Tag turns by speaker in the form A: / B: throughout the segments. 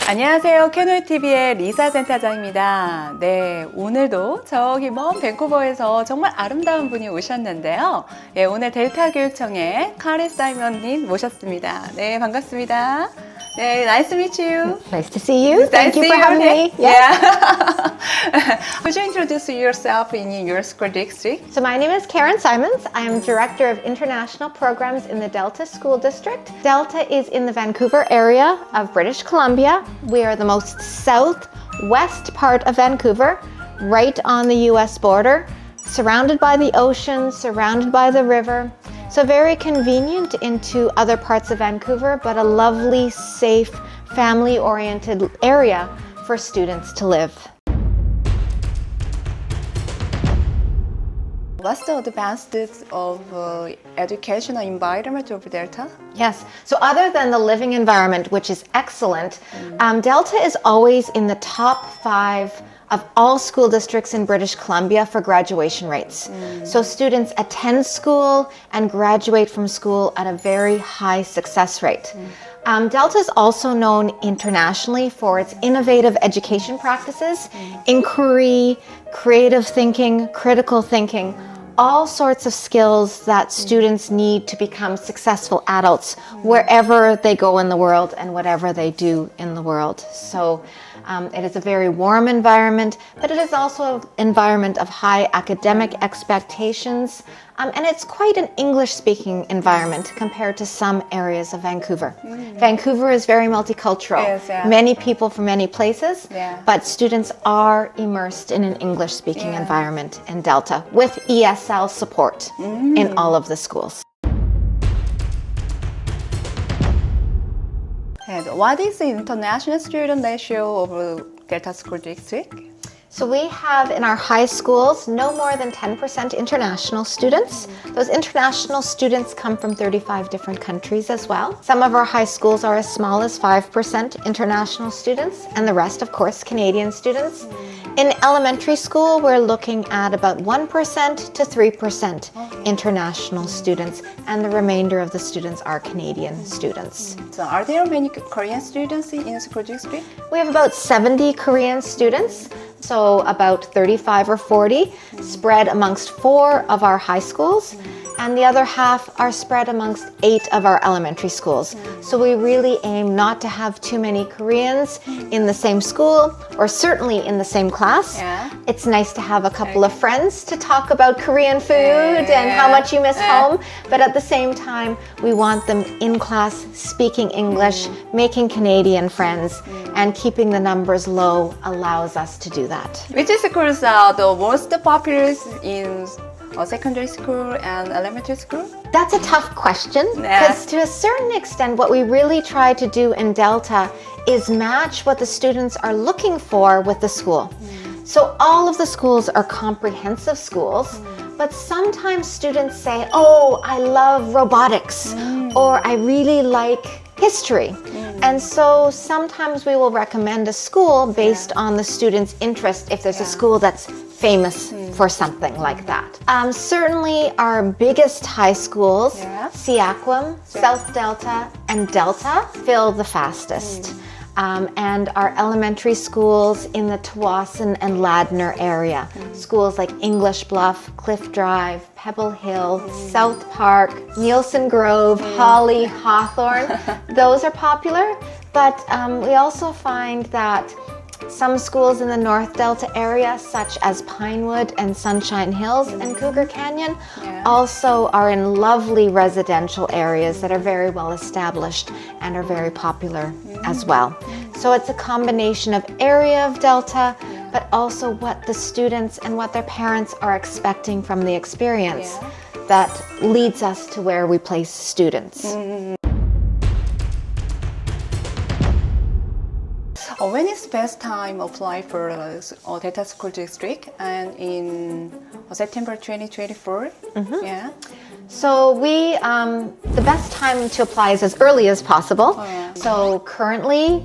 A: 안녕하세요. 캐노TV의 리사 센터장입니다. 네, 오늘도 저기 먼 벤쿠버에서 정말 아름다운 분이 오셨는데요. 예, 오늘 델타교육청의 카레 사이먼님 모셨습니다. 네, 반갑습니다. 네, nice to meet you.
B: Nice to see you. Thank you
A: see
B: for having me.
A: Yeah. Could you introduce yourself in your school district?
B: So my name is Karen Symonds. I am Director of International Programs in the Delta School District. Delta is in the Vancouver area of British Columbia. We are the most southwest part of Vancouver, right on the US border, surrounded by the ocean, surrounded by the river. So very convenient into other parts of Vancouver, but a lovely, safe, family-oriented area for students to live.
A: What's the advantages of educational environment of Delta?
B: Yes, so other than the living environment, which is excellent, Delta is always in the top 5 of all school districts in British Columbia for graduation rates. So students attend school and graduate from school at a very high success rate. Delta is also known internationally for its innovative education practices, inquiry, creative thinking, critical thinking, all sorts of skills that students need to become successful adults wherever they go in the world and whatever they do in the world. So it is a very warm environment, but it is also an environment of high academic expectations, and it's quite an English-speaking environment compared to some areas of Vancouver. Vancouver is very multicultural,
A: Yes, yeah.
B: many people from many places,
A: Yeah.
B: but students are immersed in an English-speaking environment in Delta with ESL support in all of the schools.
A: And what is the international student ratio of Delta School District?
B: So we have in our high schools no more than 10% international students. Those international students come from 35 different countries as well. Some of our high schools are as small as 5% international students, and the rest, of course, Canadian students. In elementary school, we're looking at about 1% to 3% international students, and the remainder of the students are Canadian students.
A: So are there many Korean students in school district?
B: We have about 70 Korean students, so about 35 or 40 spread amongst 4 of our high schools, and the other half are spread amongst 8 of our elementary schools. So we really aim not to have too many Koreans in the same school, or certainly in the same class.
A: Yeah.
B: It's nice to have a couple of friends to talk about Korean food and how much you miss home, but at the same time, we want them in class speaking English, making Canadian friends, and keeping the numbers low allows us to do that.
A: Which schools are the most popular in secondary school and elementary school?
B: That's a tough question,
A: Yeah.
B: because to a certain extent, what we really try to do in Delta is match what the students are looking for with the school. So all of the schools are comprehensive schools, but sometimes students say, oh, I love robotics, or I really like history. And so sometimes we will recommend a school based on the student's interest if there's a school that's famous for something like that. Certainly our biggest high schools, Sequim, South Delta, and Delta, fill the fastest. And our elementary schools in the Tawasin and Ladner area. Schools like English Bluff, Cliff Drive, Pebble Hill, South Park, Nielsen Grove, Holly, Hawthorne. Those are popular, but we also find that some schools in the North Delta area, such as Pinewood and Sunshine Hills and Cougar Canyon, also are in lovely residential areas that are very well established and are very popular as well. So it's a combination of area of Delta, but also what the students and what their parents are expecting from the experience that leads us to where we place students.
A: When is the best time apply for Delta School District? And in September 2024? Yeah.
B: So the best time to apply is as early as possible. So currently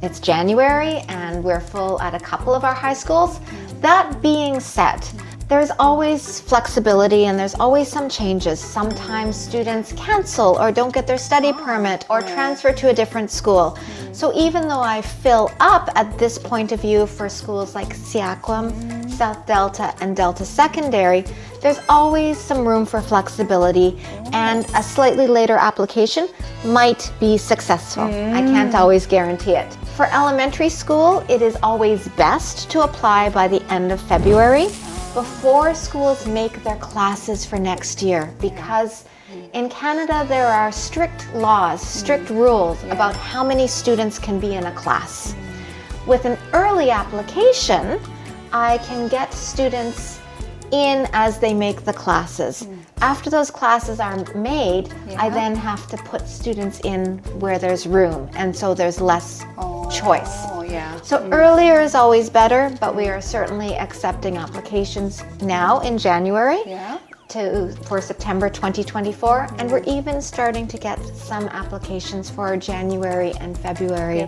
B: it's January and we're full at a couple of our high schools. That being said, There's always flexibility and there's always some changes. Sometimes students cancel or don't get their study permit or transfer to a different school. So even though I fill up at this point of view for schools like Seackwam, South Delta, and Delta Secondary, there's always some room for flexibility, and a slightly later application might be successful. I can't always guarantee it. For elementary school, it is always best to apply by the end of February before schools make their classes for next year, because in Canada there are strict laws, strict rules about how many students can be in a class. With an early application, I can get students in as they make the classes. After those classes are made, I then have to put students in where there's room, and so there's less choice. So earlier is always better, but we are certainly accepting applications now in January for September 2024, and we're even starting to get some applications for January and February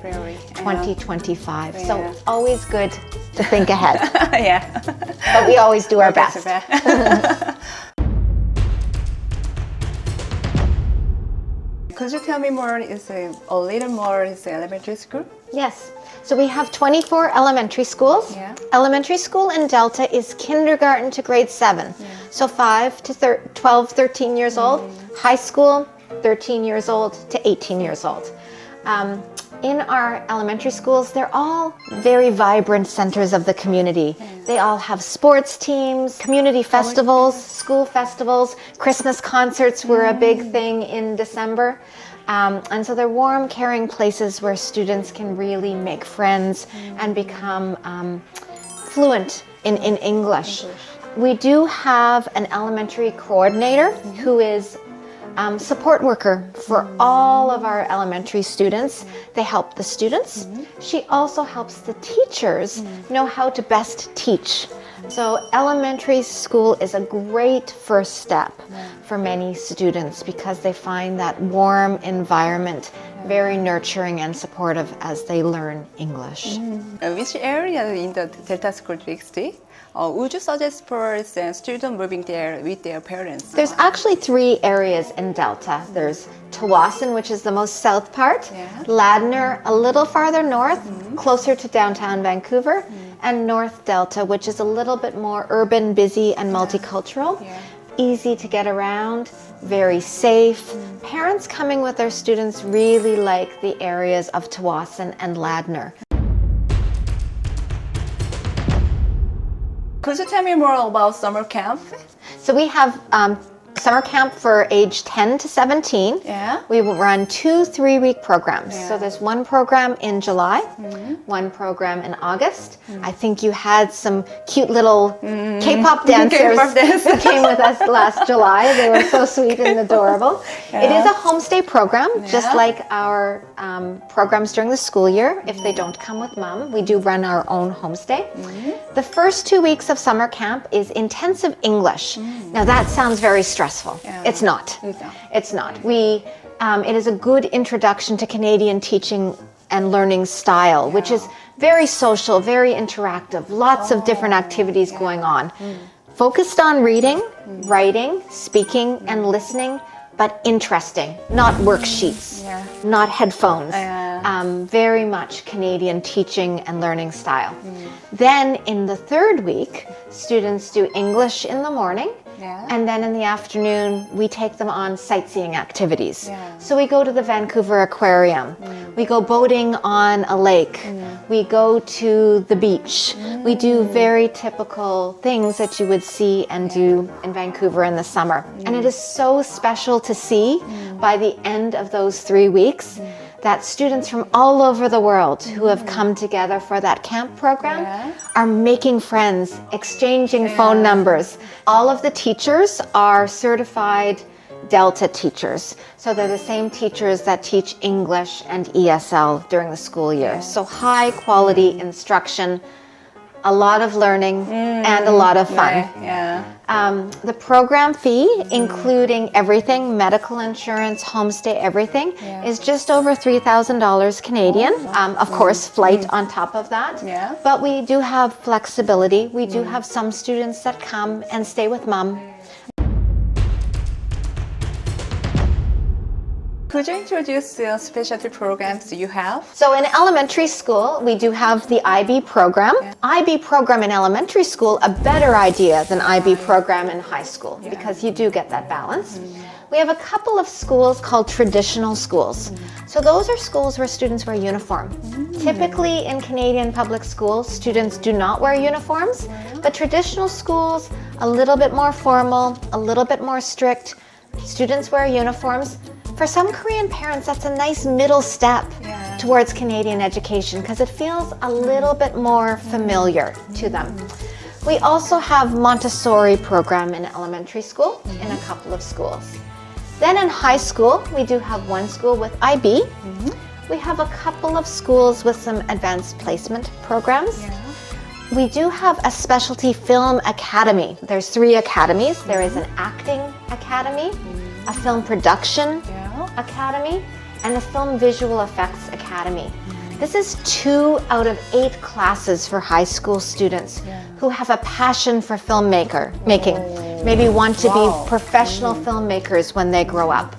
B: 2025. So always good to think ahead. But we always do our best.
A: Could you tell me more, a little more, is elementary school?
B: Yes. So we have 24 elementary schools. Elementary school in Delta is kindergarten to grade 7. So 5 to 12, 13 years old. High school, 13 years old to 18 years old. In our elementary schools, they're all very vibrant centers of the community. They all have sports teams, community festivals, school festivals. Christmas concerts were a big thing in December. And so they're warm, caring places where students can really make friends and become fluent in English. We do have an elementary coordinator who is support worker for all of our elementary students. They help the students. She also helps the teachers know how to best teach. So elementary school is a great first step for many students because they find that warm environment very nurturing and supportive as they learn English.
A: Which area in the Delta School District would you suggest for students moving there with their parents?
B: There's actually 3 areas in Delta. There's Tawasin, which is the most south part, Ladner, a little farther north, closer to downtown Vancouver, and North Delta, which is a little bit more urban, busy, and multicultural. Easy to get around, very safe. Parents coming with their students really like the areas of Tawasin and Ladner.
A: Could you tell me more about summer camp?
B: So we have summer camp for age 10 to 17. We will run 2 3-week programs. So there's one program in July, one program in August. I think you had some cute little K-pop dancers who came with us last July. They were so sweet and adorable. It is a homestay program, just like our programs during the school year. If they don't come with mom, we do run our own homestay. The first 2 weeks of summer camp is intensive English. Now that sounds very stressful. It's not. It's not. It is a good introduction to Canadian teaching and learning style, which is very social, very interactive, lots of different activities going on. Focused on reading, writing, speaking, and listening, but interesting, not worksheets, not headphones. Very much Canadian teaching and learning style. Then in the 3rd week, students do English in the morning, and then in the afternoon, we take them on sightseeing activities. So we go to the Vancouver Aquarium. We go boating on a lake. We go to the beach. We do very typical things that you would see and do in Vancouver in the summer. And it is so special to see by the end of those 3 weeks that students from all over the world who have come together for that camp program are making friends, exchanging phone numbers. All of the teachers are certified Delta teachers. So they're the same teachers that teach English and ESL during the school year. So high quality instruction, a lot of learning, and a lot of fun.
A: 네, yeah.
B: The program fee, including everything, medical insurance, homestay, everything,
A: Yeah.
B: is just over $3,000 Canadian. Of course, flight on top of that.
A: Yeah.
B: But we do have flexibility. We do have some students that come and stay with mom.
A: Could you introduce the specialty programs you have?
B: So in elementary school, we do have the IB program. IB program in elementary school, a better idea than IB program in high school because you do get that balance. We have a couple of schools called traditional schools. So those are schools where students wear uniform. Typically in Canadian public schools, students do not wear uniforms, but traditional schools, a little bit more formal, a little bit more strict. Students wear uniforms. For some Korean parents, that's a nice middle step towards Canadian education because it feels a little bit more familiar to them. We also have Montessori program in elementary school in a couple of schools. Then in high school, we do have one school with IB. We have a couple of schools with some advanced placement programs. We do have a specialty film academy. There's 3 academies. There is an acting academy, a film production academy, and a film visual effects academy. This is 2 out of 8 classes for high school students who have a passion for making, maybe want to be professional filmmakers when they grow up.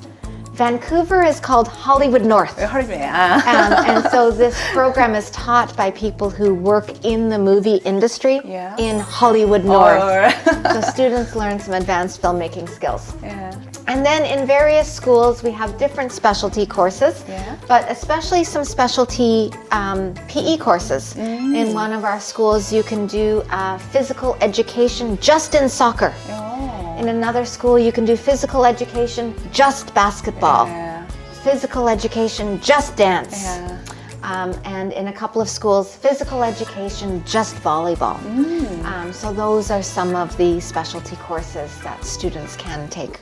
B: Vancouver is called Hollywood North. And so this program is taught by people who work in the movie industry in Hollywood North. So students learn some advanced filmmaking skills. And then in various schools, we have different specialty courses, but especially some specialty PE courses. In one of our schools, you can do physical education just in soccer. In another school, you can do physical education, just basketball. Physical education, just dance. And in a couple of schools, physical education, just volleyball. So those are some of the specialty courses that students can take.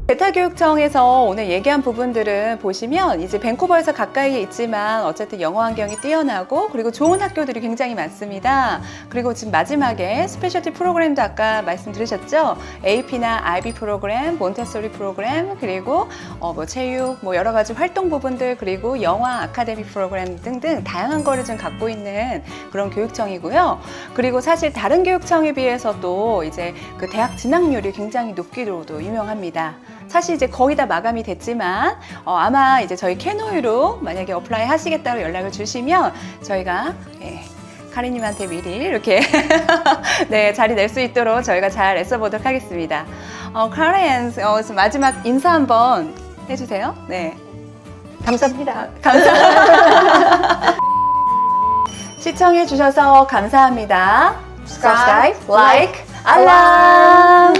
A: 델타교육청에서 오늘 얘기한 부분들은 보시면 이제 벤쿠버에서 가까이에 있지만 어쨌든 영어 환경이 뛰어나고 그리고 좋은 학교들이 굉장히 많습니다. 그리고 지금 마지막에 스페셜티 프로그램도 아까 말씀 들으셨죠? AP나 IB 프로그램, 몬테소리 프로그램, 그리고 뭐 체육, 뭐 여러 가지 활동 부분들, 그리고 영화 아카데미 프로그램 등등 다양한 거를 좀 갖고 있는 그런 교육청이고요. 그리고 사실 다른 교육청에 비해서도 이제 그 대학 진학률이 굉장히 높기로도 유명합니다. 사실 이제 거의 다 마감이 됐지만 아마 이제 저희 캐노유로 만약에 어플라이 하시겠다고 연락을 주시면 저희가 카리님한테 미리 이렇게 네, 자리 낼 수 있도록 저희가 잘 애써보도록 하겠습니다. 카렌 마지막 인사 한번 해주세요. 네,
B: 감사합니다.
A: 감사합니다. 시청해주셔서 감사합니다. Subscribe, like, 알람.